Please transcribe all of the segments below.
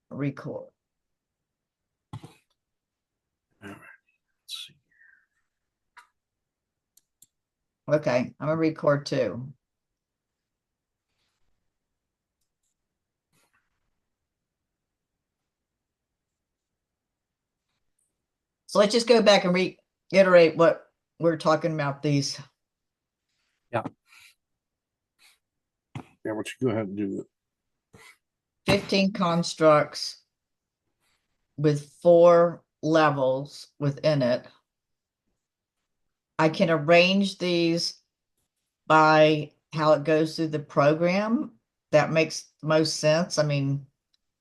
record. All right. Let's see. Okay, I'm gonna record too. So let's just go back and reiterate what we're talking about these. Yeah. Yeah, why don't you go ahead and do it. 15 constructs with 4 levels within it. I can arrange these by how it goes through the program. That makes most sense. I mean,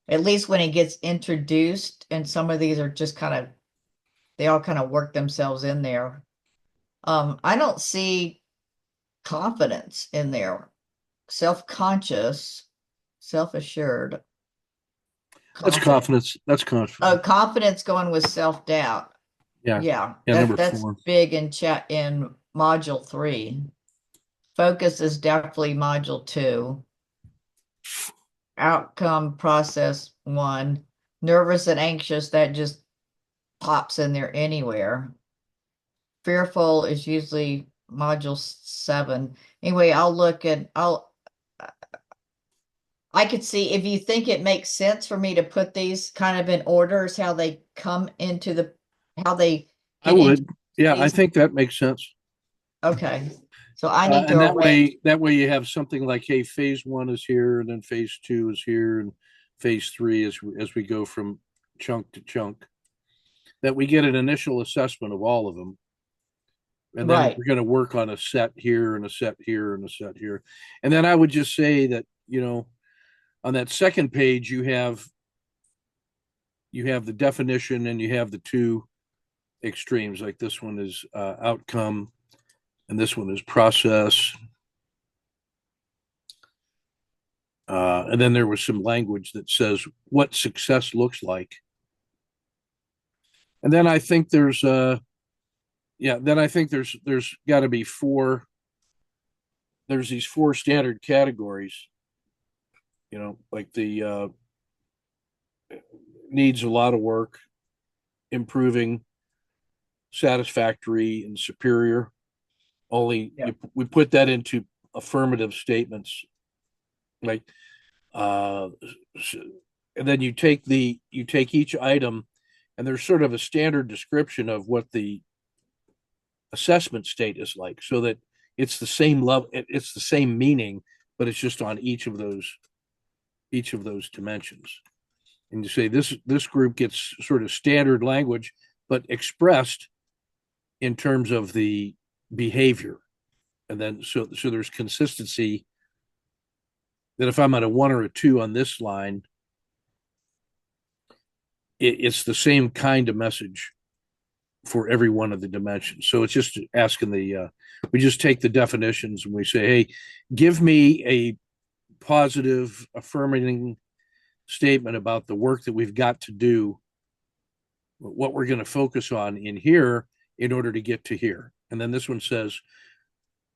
at least when it gets introduced, and some of these are just kind of, they all kind of work themselves in there. I don't see confidence in there. Self-conscious, self-assured. That's confidence. That's confidence. Oh, confidence going with self-doubt. Yeah. Yeah, Number that's 4. big in chat in module 3. Focus is definitely module 2. Outcome process 1. Nervous and anxious, that just pops in there anywhere. Fearful is usually module 7. Anyway, I could see if you think it makes sense for me to put these kind of in orders, how they come into how they I would. Yeah, I think that makes sense. Okay. So I need to and arrange. that way you have something like, hey, phase 1 is here, and then phase 2 is here, and phase 3 is as we go from chunk to chunk. That we get an initial assessment of all of them. And then we're going to work on a set here and a set here and a set here. And then I would just say that, on that second page, you have the definition and you have the 2 extremes. Like this one is outcome and this one is process. And then there was some language that says what success looks like. And then I think there's there's got to be 4. There's these 4 standard categories, like the needs a lot of work, improving, satisfactory, and superior. We put that into affirmative statements, like and then you take each item, and there's sort of a standard description of what the assessment state is like, so that it's the same level, it's the same meaning, but it's just on each of those dimensions. And you say this group gets sort of standard language, but expressed in terms of the behavior. And then so there's consistency, that if I'm at a 1 or a 2 on this line, it's the same kind of message for every one of the dimensions. So it's just asking we just take the definitions and we say, hey, give me a positive, affirming statement about the work that we've got to do, what we're going to focus on in here in order to get to here. And then this one says,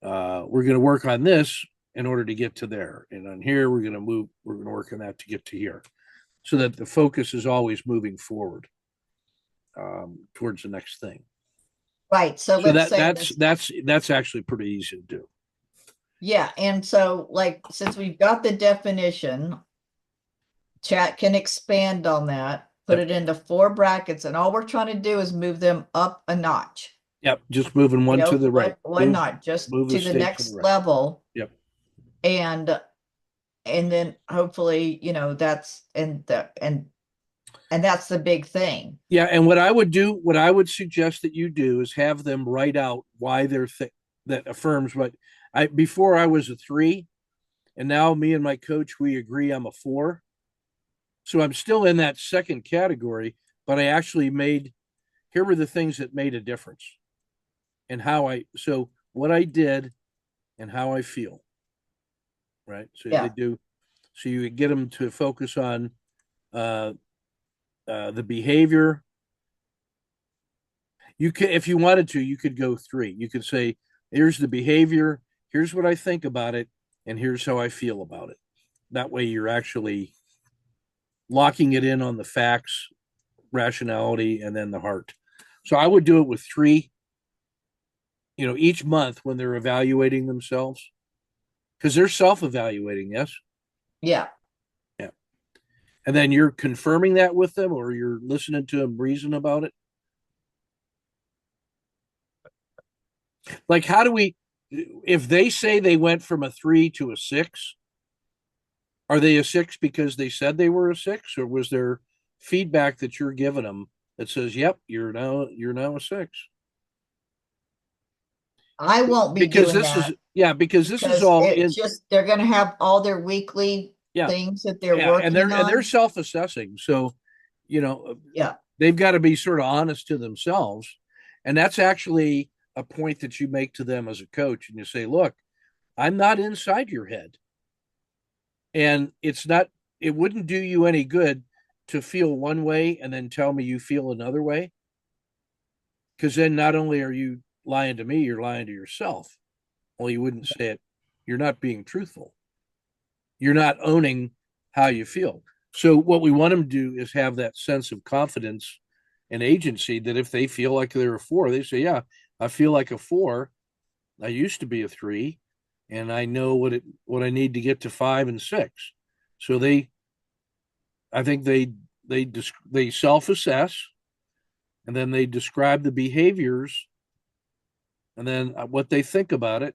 we're going to work on this in order to get to there. And on here, we're going to work on that to get to here, so that the focus is always moving forward towards the next thing. Right. So let's say that's actually pretty easy to do. Yeah. And so, like, since we've got the definition, chat can expand on that, put it into 4 brackets, and all we're trying to do is move them up a notch. Yep. Just moving one to the right. One notch, just to the next level. Yep. And then hopefully, that's and that's the big thing. Yeah. And what I would suggest that you do is have them write out why they're that affirms what before I was a 3, and now me and my coach, we agree I'm a 4. So I'm still in that second category, but I actually here were the things that made a difference, and so what I did and how I feel. Right. So they do. So you get them to focus on the behavior. You could, if you wanted to, you could go 3. You could say, here's the behavior, here's what I think about it, and here's how I feel about it. That way you're actually, locking it in on the facts, rationality, and then the heart. So I would do it with three, each month when they're evaluating themselves, because they're self-evaluating. Yes. Yeah. Yeah. And then you're confirming that with them, or you're listening to them reason about it. Like, how do we, if they say they went from a 3 to a 6, are they a 6 because they said they were a 6, or was there feedback that you're giving them that says, "Yep, you're now a 6"? I won't be Because doing this is that yeah, because this is because all it's in just they're going to have all their weekly yeah, things that they're yeah, and working they're on. self-assessing. So, you know, Yeah. they've got to be sort of honest to themselves. And that's actually a point that you make to them as a coach. And you say, look, I'm not inside your head. And it wouldn't do you any good to feel one way and then tell me you feel another way. Because then not only are you lying to me, you're lying to yourself. Well, you wouldn't say it. You're not being truthful. You're not owning how you feel. So what we want them to do is have that sense of confidence and agency that if they feel like they're a 4, they say, yeah, I feel like a 4. I used to be a 3, and I know what I need to get to 5 and 6. So I think they self-assess, and then they describe the behaviors, and then what they think about it,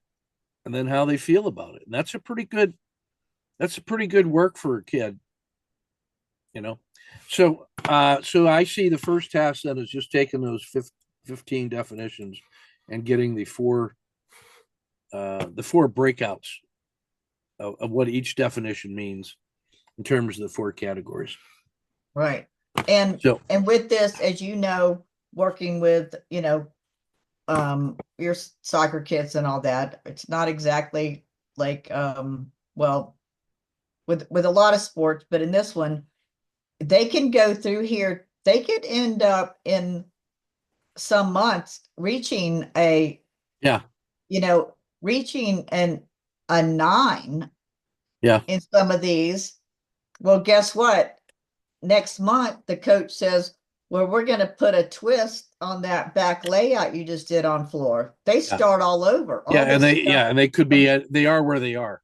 and then how they feel about it. And that's a pretty good work for a kid, you know. So I see the first task then is just taking those 15 definitions and getting the four breakouts of what each definition means in terms of the 4 categories. Right. And So and with this, as you know, working with, your soccer kids and all that, it's not exactly like well, with a lot of sports, but in this one, they can go through here, they could end up in some months reaching yeah, you know, reaching a 9 yeah, in some of these. Well, guess what? Next month, the coach says, well, we're going to put a twist on that back layout you just did on floor. They yeah, start all over. yeah, All this stuff. and they could be they are where they are,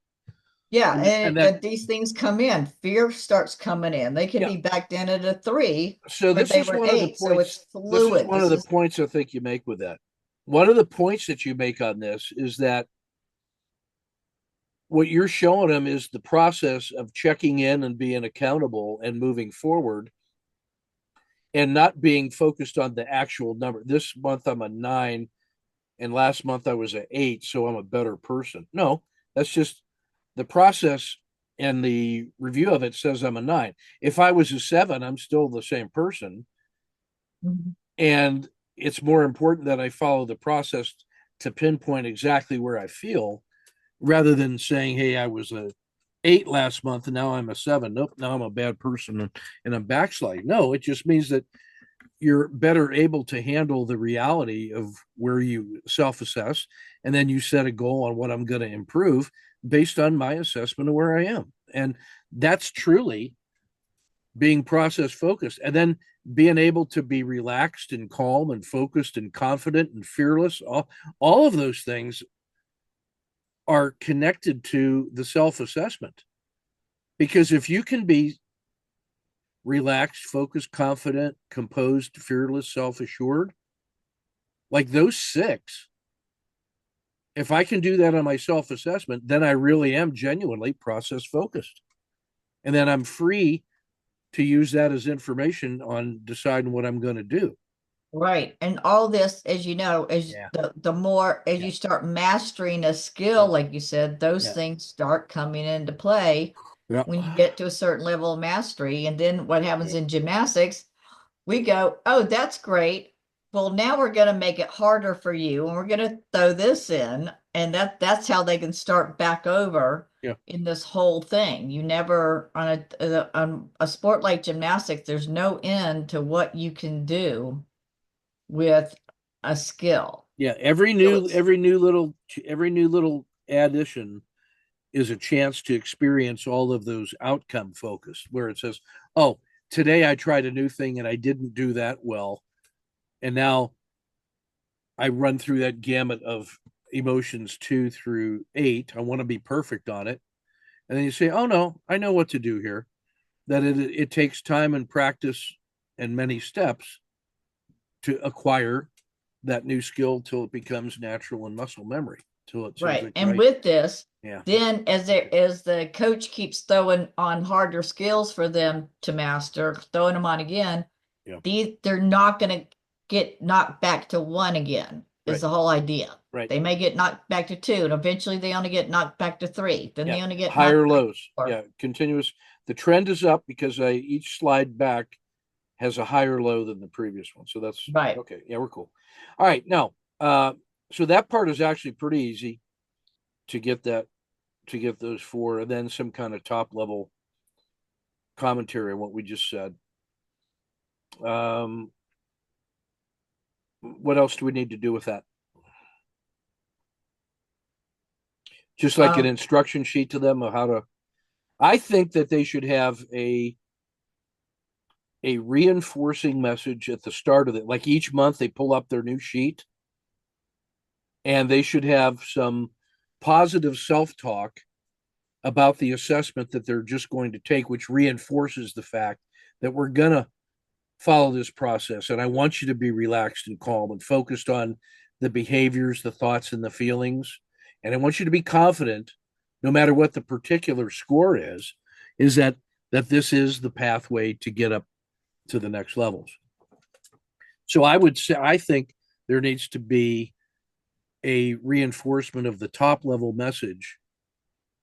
Yeah, and and that these things come in. Fear starts coming in. They could yeah. be back in at a 3, So but this they is were one of the 8. So points. it's This is fluid. one of This the is points I think you make with that. One of the points that you make on this is that what you're showing them is the process of checking in and being accountable and moving forward and not being focused on the actual number. This month I'm a 9 and last month I was an 8, so I'm a better person. No, that's just the process, and the review of it says I'm a 9. If I was a 7, I'm still the same person. Mhm. And it's more important that I follow the process to pinpoint exactly where I feel rather than saying, hey, I was a 8 last month and now I'm a 7. Nope, now I'm a bad person and I'm backsliding. No, it just means that you're better able to handle the reality of where you self-assess, and then you set a goal on what I'm going to improve based on my assessment of where I am. And that's truly being process focused, and then being able to be relaxed and calm and focused and confident and fearless. All of those things are connected to the self-assessment, because if you can be relaxed, focused, confident, composed, fearless, self-assured, like those 6, if I can do that on my self-assessment, then I really am genuinely process focused, and then I'm free to use that as information on deciding what I'm going to do. right. And all this, as you know, as Yeah, the more as yeah, you start mastering a skill, yeah, like you said, those yeah, things start coming into play yeah, when you get to a certain level of mastery. And then what happens yeah, in gymnastics, we go, oh, that's great. Well, now we're going to make it harder for you, and we're going to throw this in, and that's how they can start back over yeah. in this whole thing. You never on a sport like gymnastics, there's no end to what you can do with a skill. Yeah. Every So new, it's every new little addition is a chance to experience all of those outcome focused, where it says, oh, today I tried a new thing and I didn't do that well. And now I run through that gamut of emotions 2 through 8. I want to be perfect on it. And then you say, oh no, I know what to do here. That it takes time and practice and many steps to acquire that new skill till it becomes natural and muscle memory. Till it seems Right. like And right. with this, Yeah. then as the coach keeps throwing on harder skills for them to master, throwing them on again, Yeah. they're not going to get knocked back to one again, is Right. the whole idea. Right. They may get knocked back to two, and eventually they only get knocked back to three. Then Yeah. they only get Higher knocked back to lows. four. Yeah. Continuous. The trend is up because each slide back has a higher low than the previous one. So that's Right. okay. Yeah, we're cool. All right. Now, so that part is actually pretty easy to get those four, and then some kind of top level commentary on what we just said. Um, what else do we need to do with that? Just like an Um, instruction sheet to them of how to. I think that they should have a reinforcing message at the start of it. Like each month they pull up their new sheet, and they should have some positive self-talk about the assessment that they're just going to take, which reinforces the fact that we're gonna follow this process. And I want you to be relaxed and calm and focused on the behaviors, the thoughts, and the feelings. And I want you to be confident, no matter what the particular score is that this is the pathway to get up to the next levels. So I would say I think there needs to be a reinforcement of the top level message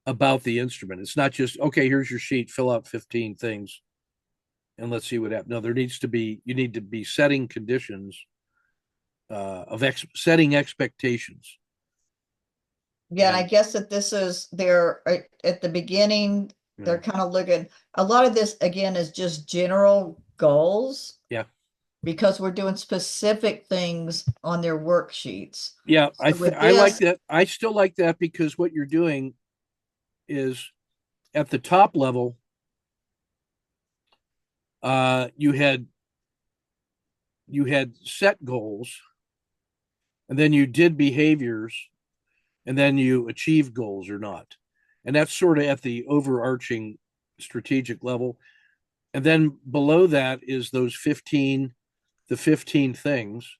about the instrument. It's not just, okay, here's your sheet, fill out 15 things and let's see what happens. No, you need to be setting conditions setting expectations. yeah, and I And guess that this is they're at the beginning, they're mm, kind of looking, a lot of this again is just general goals yeah, because we're doing specific things on their worksheets. yeah, So with I like this, that. I still like that because what you're doing is at the top level, you had set goals, and then you did behaviors, and then you achieved goals or not. And that's sort of at the overarching strategic level. And then below that is the 15 things.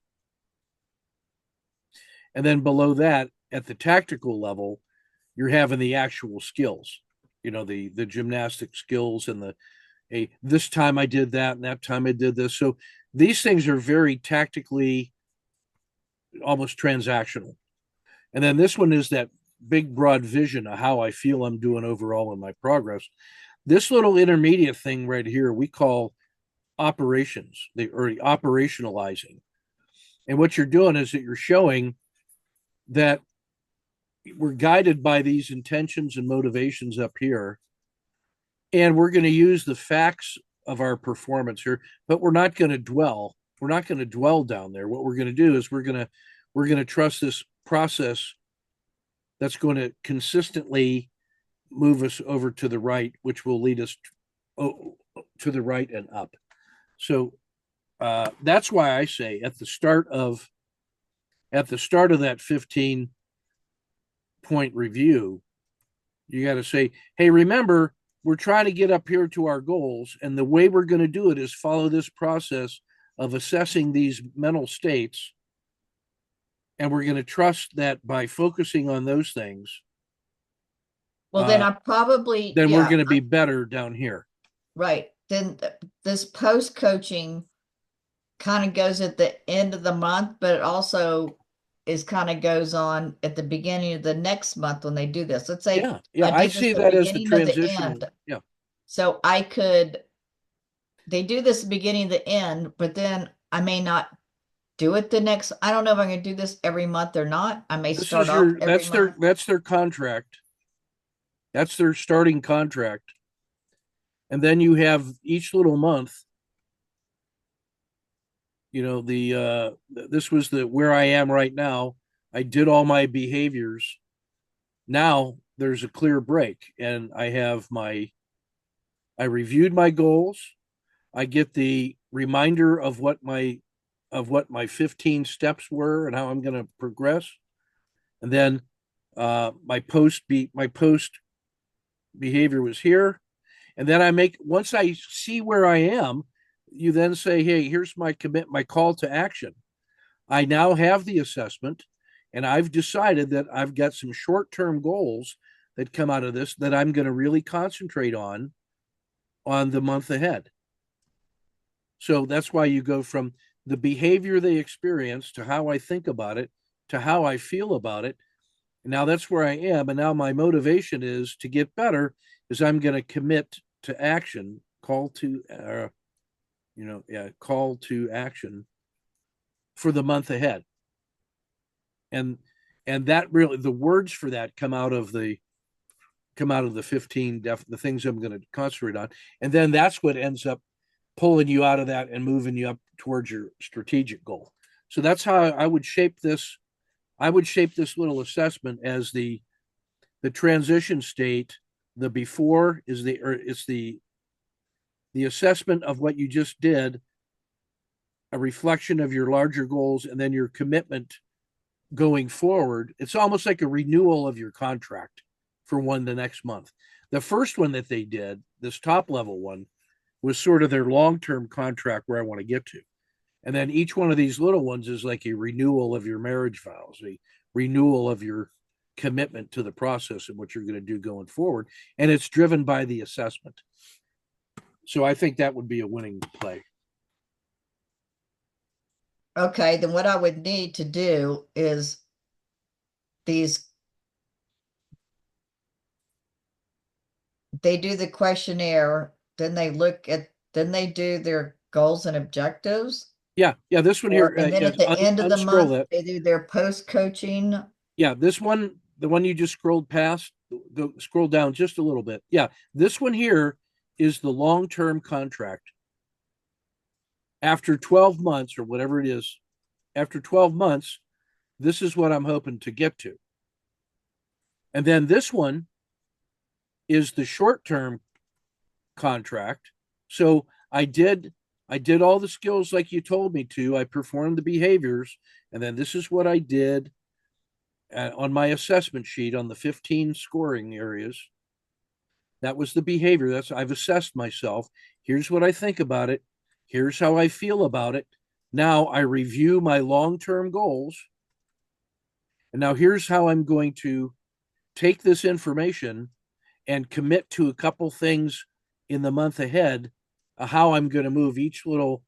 And then below that, at the tactical level, you're having the actual skills, the gymnastic skills and this time I did that and that time I did this. So these things are very tactically almost transactional. And then this one is that big broad vision of how I feel I'm doing overall in my progress. This little intermediate thing right here we call operations, or operationalizing. And what you're doing is that you're showing that we're guided by these intentions and motivations up here, and we're going to use the facts of our performance here, but we're not going to dwell. We're not going to dwell down there. What we're going to do is we're going to trust this process that's going to consistently move us over to the right, which will lead us to the right and up. So that's why I say at the start of that 15-point review, you got to say, hey, remember, we're trying to get up here to our goals. And the way we're going to do it is follow this process of assessing these mental states. And we're going to trust that by focusing on those things, well, then I probably, then we're yeah, going to be better down here. right. Then this post coaching kind of goes at the end of the month, but it also is kind of goes on at the beginning of the next month when they do this. Let's say Yeah. Yeah. I I did this see at the that as the beginning of the transitional. end. Yeah. So they do this at the beginning of the end, but then I may not do it the next. I don't know if I'm going to do this every month or not. I may This start is off every month. that's their contract. That's their starting contract. And then you have each little month, this was the where I am right now. I did all my behaviors. Now there's a clear break, and I reviewed my goals. I get the reminder of what my 15 steps were and how I'm going to progress. And then my post behavior was here. And then I make, once I see where I am, you then say, hey, here's my call to action. I now have the assessment, and I've decided that I've got some short-term goals that come out of this that I'm going to really concentrate on the month ahead. So that's why you go from the behavior they experience to how I think about it to how I feel about it. Now that's where I am. And now my motivation is to get better, is I'm going to commit to action, call to action for the month ahead. And that really, the words for that come out of the 15 the things I'm going to concentrate on. And then that's what ends up pulling you out of that and moving you up towards your strategic goal. So that's how I would shape this. I would shape this little assessment as the transition state. The before is it's the assessment of what you just did, a reflection of your larger goals, and then your commitment going forward. It's almost like a renewal of your contract for the next month. The first one that they did, this top level one, was sort of their long-term contract where I want to get to. And then each one of these little ones is like a renewal of your marriage vows, a renewal of your commitment to the process and what you're going to do going forward. And it's driven by the assessment. So I think that would be a winning play. Okay, then what I would need to do is these, they do the questionnaire, then they do their goals and objectives. Yeah. This one here, And then at the end of the unscroll month, that. they do their post-coaching. Yeah, this one, the one you just scrolled past, scroll down just a little bit. Yeah, this one here is the long-term contract. After 12 months or whatever it is, after 12 months, this is what I'm hoping to get to. And then this one is the short-term contract. So I did all the skills like you told me to. I performed the behaviors, and then this is what I did on my assessment sheet on the 15 scoring areas. That was the behavior. I've assessed myself. Here's what I think about it. Here's how I feel about it. Now I review my long-term goals. And now here's how I'm going to take this information and commit to a couple things in the month ahead, how I'm going to move each little,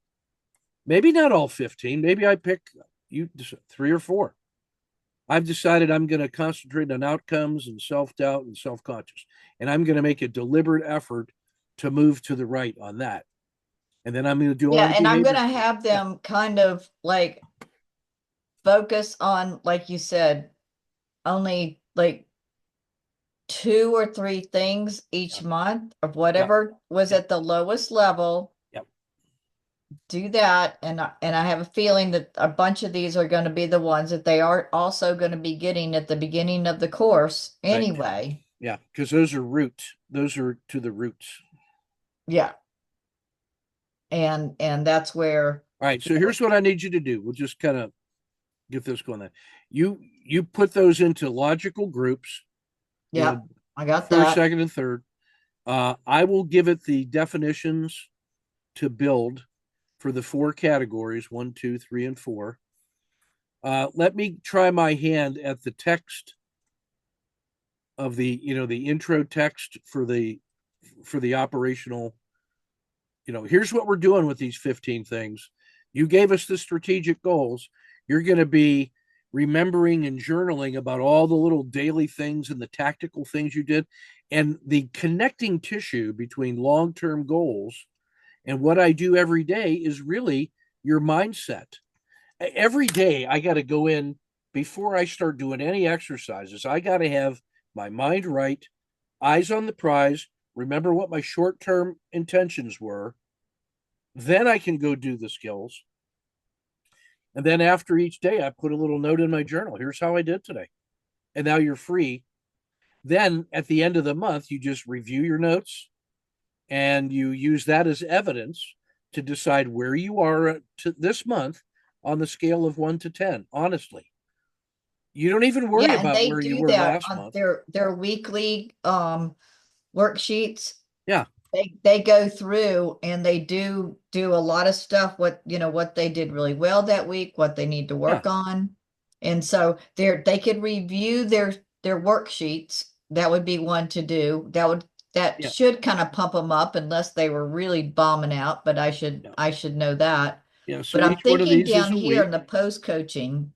maybe not all 15, maybe I pick 3 or 4. I've decided I'm going to concentrate on outcomes and self-doubt and self-conscious. And I'm going to make a deliberate effort to move to the right on that. And then I'm going to do all Yeah, the and I'm behavior. gonna have them kind of like focus on, like you said, only like 2 or 3 things each month of whatever was at the lowest level. Yep. Do that, and I have a feeling that a bunch of these are going to be the ones that they are also going to be getting at the beginning of the course anyway. Yeah, because those are roots. Those are to the roots. Yeah. And that's where. All right. So here's what I need you to do. We'll just kind of get this going. There, you put those into logical groups. Yeah, I got first, that. second, and third. I will give it the definitions to build for the 4 categories: 1, 2, 3, and 4. Let me try my hand at the text of the the intro text for the operational. Here's what we're doing with these 15 things. You gave us the strategic goals. You're going to be remembering and journaling about all the little daily things and the tactical things you did, and the connecting tissue between long-term goals and what I do every day is really your mindset. Every day I got to go in before I start doing any exercises. I got to have my mind right, eyes on the prize, remember what my short-term intentions were. Then I can go do the skills. And then after each day, I put a little note in my journal. Here's how I did today. And now you're free. Then at the end of the month, you just review your notes and you use that as evidence to decide where you are to this month on the scale of 1 to 10, honestly. You don't even worry Yeah, and about they where you do were that last on month. their weekly worksheets. Yeah, They go through and they do a lot of stuff, what they did really well that week, what they need to yeah, work on. And so they could review their worksheets. That would be one to do. That yeah, should kind of pump them up unless they were really bombing out, but I should yeah, I should know that. yeah. But So I'm each one of thinking these is down a here in week. the post coaching,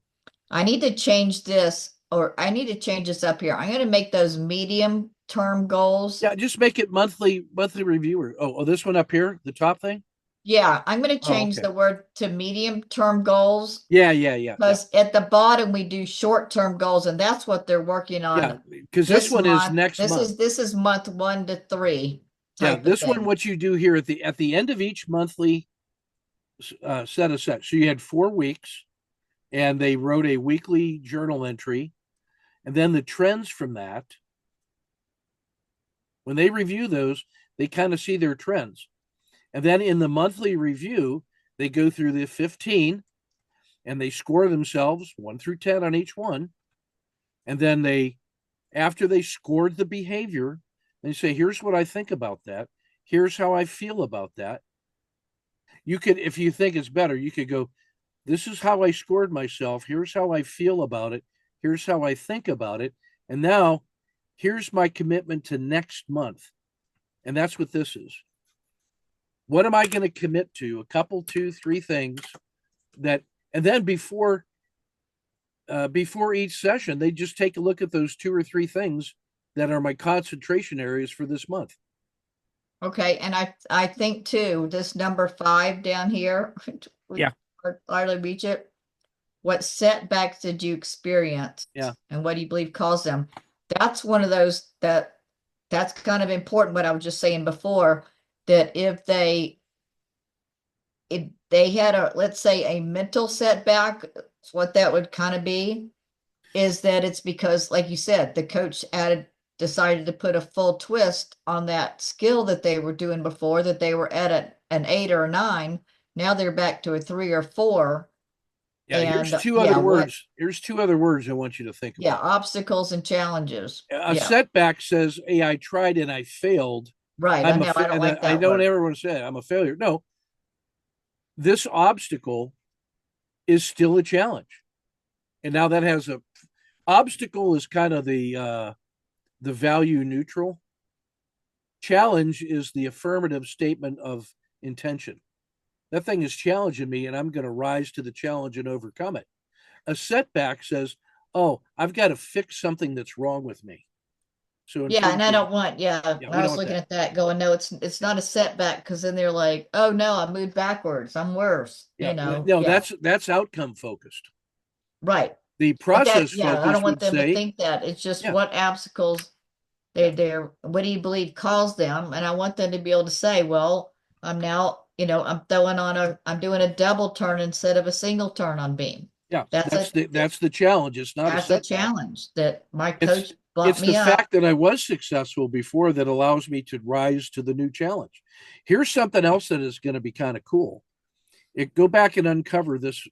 I need to change this, or I need to change this up here. I'm going to make those medium term goals. Yeah, just make it monthly reviewer. Oh, this one up here, the top thing. Yeah, I'm going to Oh, change okay. the word to medium term goals Yeah, yeah, yeah, yeah, because at the bottom we do short term goals, and that's what they're working yeah. on Because this this one is month. next This month. is this is month 1 to 3 Yeah, type of this one, thing. what you do here at the end of each monthly set of sets. So you had 4 weeks, and they wrote a weekly journal entry, and then the trends from that. When they review those, they kind of see their trends, and then in the monthly review, they go through the 15 and they score themselves 1 through 10 on each one, and then after they scored the behavior, they say, "Here's what I think about that. Here's how I feel about that." You could, if you think it's better, you could go, "This is how I scored myself. Here's how I feel about it. Here's how I think about it. And now here's my commitment to next month." And that's what this is. What am I going to commit to? A couple, two, three things that, and then before each session, they just take a look at those 2 or 3 things that are my concentration areas for this month. Okay, and I think too, this number 5 down here, we Yeah, hardly reach it. What setbacks did you experience yeah, and what do you believe caused them? That's one of those that's kind of important, what I was just saying before, that if they had let's say a mental setback, what that would kind of be is that it's because, like you said, the coach decided to put a full twist on that skill that they were doing before, that they were at an 8 or a 9. Now they're back to a 3 or 4. yeah. Here's And two yeah, other words. Here's 2 other words I want you to think yeah, about. obstacles and challenges. A Yeah, setback says, "Hey, I tried and I failed. right. I know. I don't And like I that don't word. ever want to say it. I'm a failure." No, this obstacle is still a challenge, and now that has a obstacle is kind of the value neutral. Challenge is the affirmative statement of intention. That thing is challenging me, and I'm going to rise to the challenge and overcome it. A setback says, "Oh, I've got to fix something that's wrong with me." So in Yeah, terms and I of, don't want, yeah, yeah, we I don't was want looking that. at that going, no, it's not a setback because then they're like, oh no, I moved backwards. I'm worse, Yeah, no, Yeah, that's outcome focused. right. The But that, process yeah, I don't focus want would them to say, think that. It's just yeah, what obstacles yeah, what do you believe caused them? And I want them to be able to say, well, I'm now, I'm doing a double turn instead of a single turn on beam. yeah. That's a, That's the challenge. It's not a that's a setback. challenge that my It's coach brought it's the me up. fact that I was successful before that allows me to rise to the new challenge. Here's something else that is going to be kind of cool. Go back and uncover this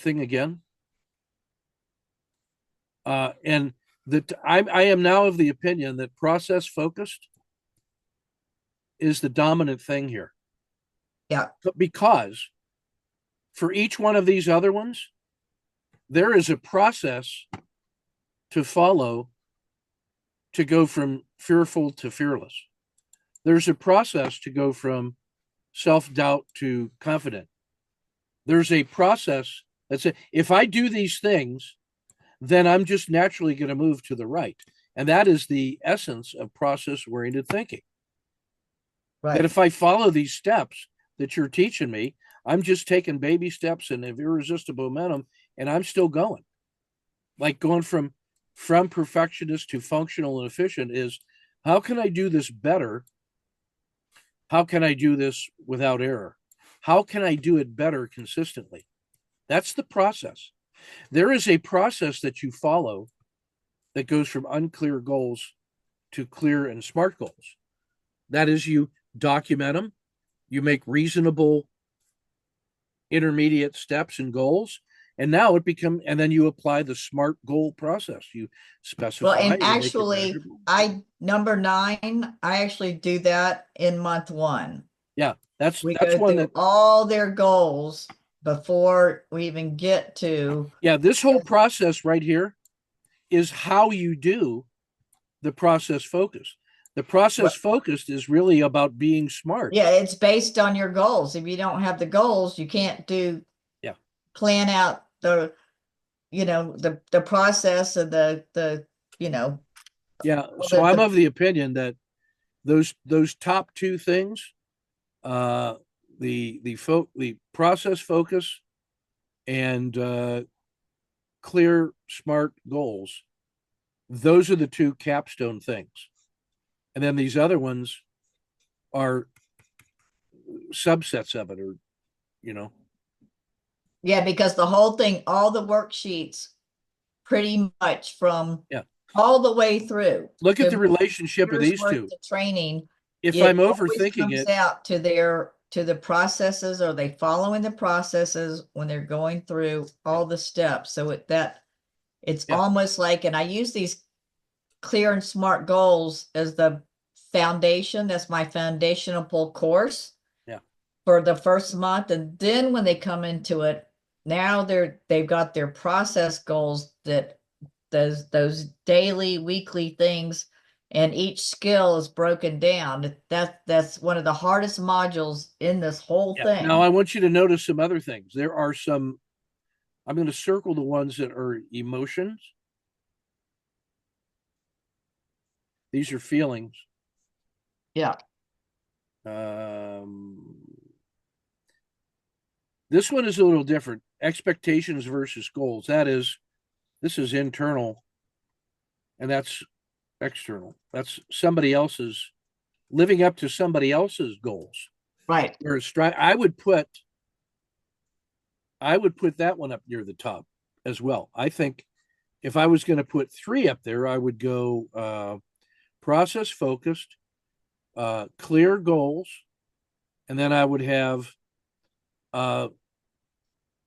thing again. And that I am now of the opinion that process focused is the dominant thing here. Yeah. Because for each one of these other ones, there is a process to follow to go from fearful to fearless. There's a process to go from self-doubt to confident. There's a process that's if I do these things, then I'm just naturally going to move to the right. And that is the essence of process oriented thinking. That Right. if I follow these steps that you're teaching me, I'm just taking baby steps and have irresistible momentum, and I'm still going. Like going from perfectionist to functional and efficient is how can I do this better? How can I do this without error? How can I do it better consistently? That's the process. There is a process that you follow that goes from unclear goals to clear and smart goals. That is, you document them, You make reasonable intermediate steps and goals. And now it becomes, and then you apply the SMART goal process. You Well, specify, and you make it actually, measurable. number 9, I actually do that in month 1. Yeah, We that's go one through that, all their goals before we even get to, yeah, this whole process right here is how you do the process focus. The process what, focused is really about being smart. yeah, it's based on your goals. If you don't have the goals, you can't Yeah. plan out the process of the, you know, Yeah. all So I'm the of the opinion that those top two things, uh, the process focus and clear smart goals, those are the two capstone things. And then these other ones are subsets of it, or you know, yeah, because the whole thing, all the worksheets pretty much from yeah. all the way through Look at to the relationship of years these worth two. of training, If I'm it always overthinking comes it, out to the processes. Are they following the processes when they're going through yeah, all the steps? So it's yeah, almost like, and I use these clear and smart goals as the foundation. That's my foundational course yeah, for the first month. And then when they come into it, now they've got their process goals, that those daily, weekly things, and each skill is broken down. That's one of the hardest modules in this whole yeah. Now thing. I want you to notice some other things. There are some. I'm going to circle the ones that are emotions. These are feelings. Yeah. Um, this one is a little different. Expectations versus goals. This is internal, and that's external. That's somebody else's living up to somebody else's goals. Right. Whereas I would put that one up near the top as well. I think if I was going to put three up there, I would go process focused, clear goals, and then I would have uh,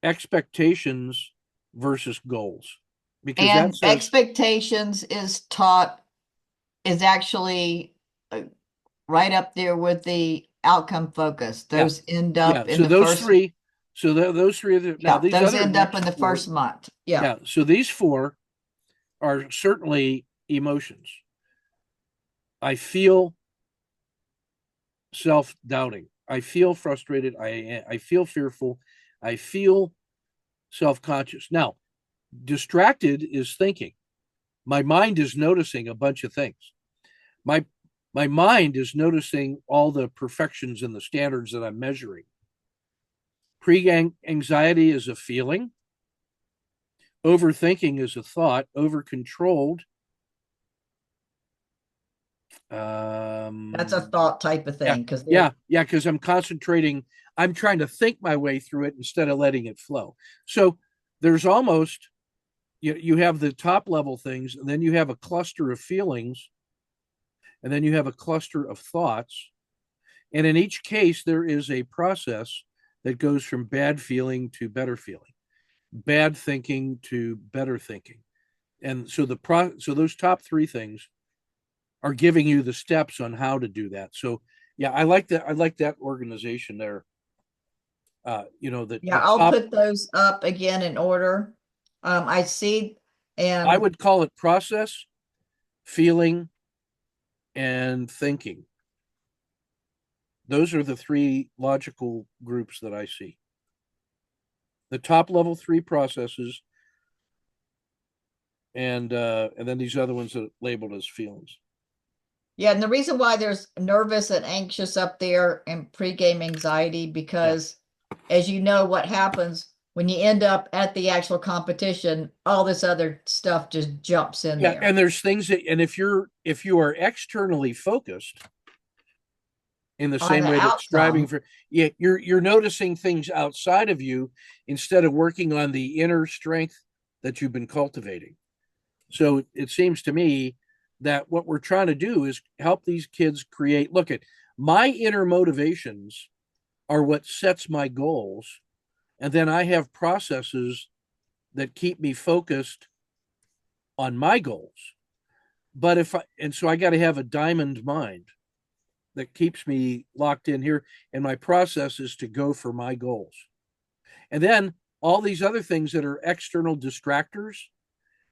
expectations versus goals, because that And says, expectations is actually right up there with the outcome focus. yeah, Those end yeah. up in So the those first, three, those three are now yeah, these those other end up in next the four, first month. Yeah. yeah. So these four are certainly emotions. I feel self doubting. I feel frustrated. I feel fearful. I feel self conscious. Now, distracted is thinking. My mind is noticing a bunch of things. My my mind is noticing all the perfections and the standards that I'm measuring. Pre anxiety is a feeling. Overthinking is a thought. Over controlled. That's a Um, thought type of yeah, thing because they're yeah. Because I'm concentrating. I'm trying to think my way through it instead of letting it flow. So there's almost you have the top level things, and then you have a cluster of feelings, and then you have a cluster of thoughts. And in each case, there is a process that goes from bad feeling to better feeling, bad thinking to better thinking. And so so those top three things are giving you the steps on how to do that. So yeah, I like that. I like that organization there. yeah, The I'll top, put those up again in order. I see, I and would call it process, feeling, and thinking. Those are the three logical groups that I see. The top level three processes, and then these other ones that are labeled as feelings. yeah, and the reason why there's nervous and anxious up there and pre-game anxiety, Yeah, because as you know, what happens when you end up at the actual competition, all this other stuff just jumps in yeah, there and there's things that, and if you are externally focused in the on same the way that striving outcome. for, yeah, you're noticing things outside of you instead of working on the inner strength that you've been cultivating. So it seems to me that what we're trying to do is help these kids create. Look at my inner motivations are what sets my goals. And then I have processes that keep me focused on my goals. But so I got to have a diamond mind that keeps me locked in here. And my process is to go for my goals. And then all these other things that are external distractors,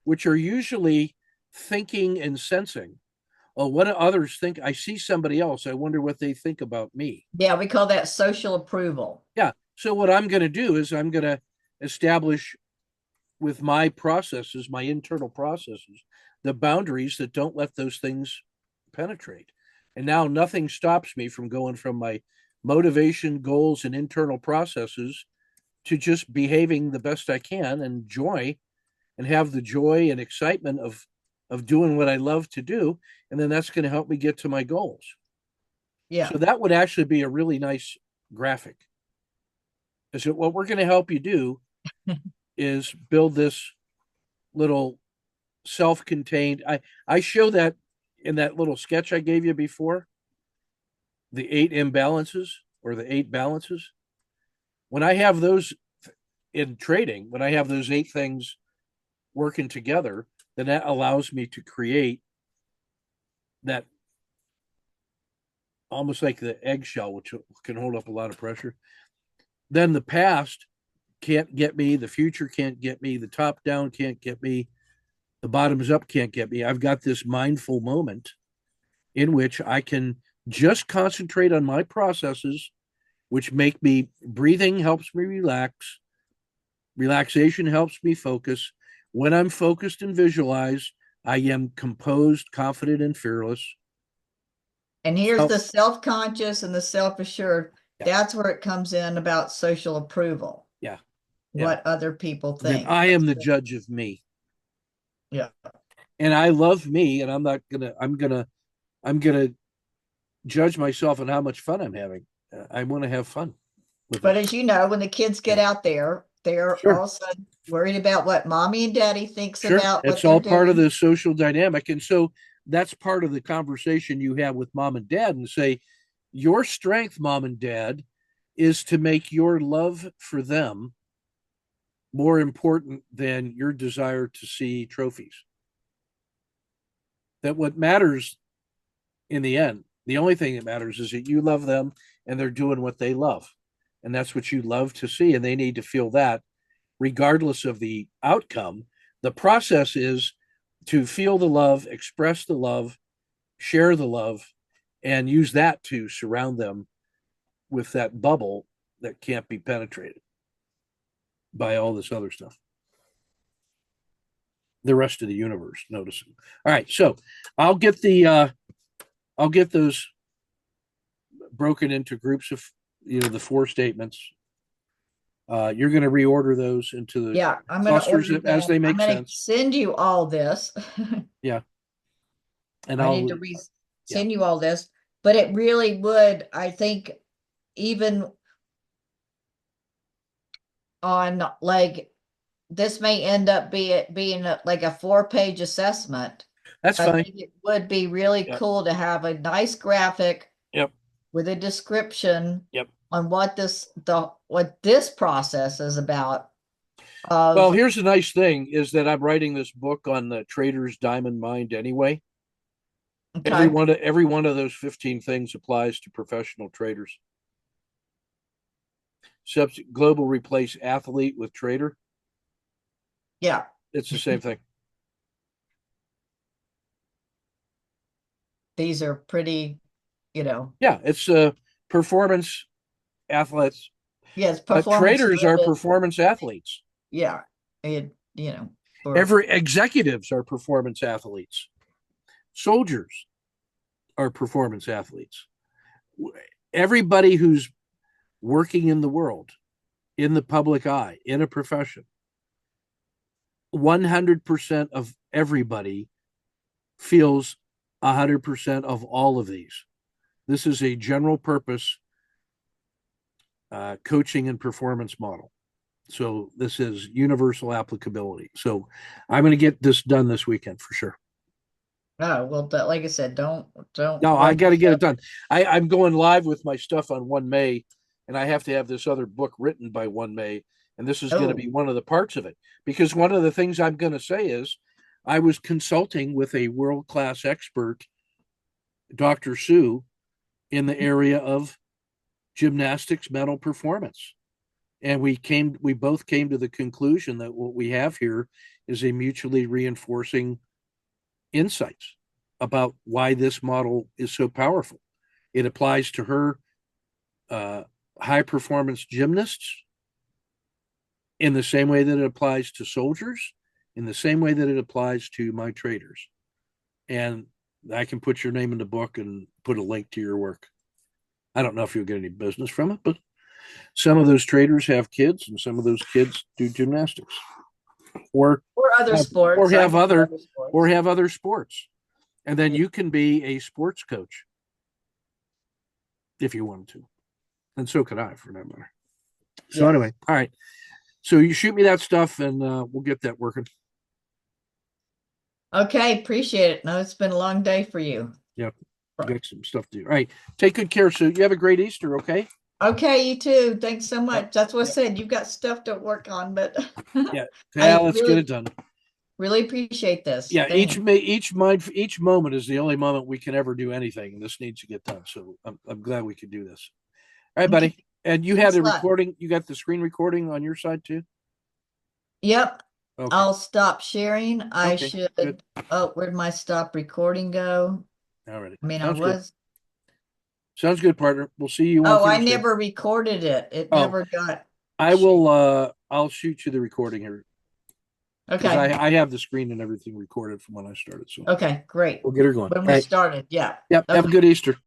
which are usually thinking and sensing. Oh, what do others think? I see somebody else. I wonder what they think about me. Yeah, we call that social approval. Yeah. So what I'm going to do is I'm going to establish with my processes, my internal processes, the boundaries that don't let those things penetrate. And now nothing stops me from going from my motivation, goals, and internal processes to just behaving the best I can and joy and have the joy and excitement of doing what I love to do. And then that's going to help me get to my goals. Yeah. So that would actually be a really nice graphic. So what we're going to help you do is build this little self-contained. I show that in that little sketch I gave you before, the 8 imbalances or the 8 balances. When I have those in trading, when I have those 8 things working together, then that allows me to create that almost like the eggshell, which can hold up a lot of pressure. Then the past can't get me, the future can't get me, the top down can't get me, the bottoms up can't get me. I've got this mindful moment in which I can just concentrate on my processes, which make me breathing helps me relax. Relaxation helps me focus. When I'm focused and visualize, I am composed, confident, and fearless. And here's So, the self-conscious and the self-assured. yeah, That's where it comes in about social approval, yeah, yeah. what other people That think. I am the judge of me. Yeah. And I love me, and I'm gonna judge myself on how much fun I'm having. I want to have fun with But it. as you know, when the kids get Yeah, out there, they're all sure, of a sudden worried about what mommy and daddy thinks sure. about what It's they're all part of doing. the social dynamic, and so that's part of the conversation you have with mom and dad, and say, your strength, mom and dad, is to make your love for them more important than your desire to see trophies. That what matters in the end, the only thing that matters is that you love them and they're doing what they love. And that's what you love to see. And they need to feel that regardless of the outcome. The process is to feel the love, express the love, share the love, and use that to surround them with that bubble that can't be penetrated by all this other stuff. The rest of the universe noticing. All right, so I'll get I'll get those broken into groups of the 4 statements. You're going to reorder those into the Yeah, I'm going to clusters order as them. they I'm make going to sense. send you all this. Yeah, and I need I'll to yeah, send you all this, but it really would, I think, even on like this may end up being like a 4-page assessment. that's I fine. think it would be really Yep, cool to have a nice graphic yep, with a description yep. on what this process is about Well, of here's the nice thing is that I'm writing this book on the trader's diamond mind anyway. okay. Every one of those 15 things applies to professional traders. Global replace athlete with trader. Yeah. It's the same thing. These are pretty, you know, Yeah, it's performance athletes. yes, performance Traders are driven. performance athletes. Yeah. It, for Every executives are performance athletes. Soldiers are performance athletes. Everybody who's working in the world, in the public eye, in a profession, 100% of everybody feels 100% of all of these. This is a general purpose coaching and performance model. So this is universal applicability. So I'm going to get this done this weekend for sure. oh well, like I said, don't No, I rush got to get it yourself. done. I'm going live with my stuff on 1 May, and I have to have this other book written by 1 May, and this is going to Oh, be one of the parts of it. Because one of the things I'm going to say is I was consulting with a world-class expert, Dr. Sue, in the area of gymnastics mental performance. And we both came to the conclusion that what we have here is a mutually reinforcing insights about why this model is so powerful. It applies to her high performance gymnasts in the same way that it applies to soldiers, in the same way that it applies to my traders. And I can put your name in the book and put a link to your work. I don't know if you'll get any business from it, but some of those traders have kids, and some of those kids do gymnastics, or or other have, sports. I could do other or sports. have other sports, and then Yeah. you can be a sports coach if you wanted to, and so could I, for that matter. So Yes. anyway, all right. So you shoot me that stuff, and we'll get that working. Okay, appreciate it. No, it's been a long day for you. Yep, got some stuff to do. All right, take good care. So you have a great Easter, okay? Okay, you too. Thanks so Yep. much. That's what I Yep. said. You've got stuff to work on, but Yeah. Yeah, I let's get it really, done. really appreciate this. Yeah, Thanks. each moment is the only moment we can ever do anything, and this needs to get done. So I'm glad we could do this. All right, Okay, buddy. And you had thanks the a lot. recording. You got the screen recording on your side too. Yep, Okay. I'll stop sharing. I Okay. Good. should, oh, where'd my stop recording go? All right. I mean, I Sounds good. was, Sounds good, partner. We'll see you on oh, I Thursday. never recorded it. It Oh, never got, I will. I'll shoot you the recording here because okay, I have the screen and everything recorded from when I started. So okay, great. we'll get her going. When All we right. started, yeah. Yep. Have a Okay, good Easter.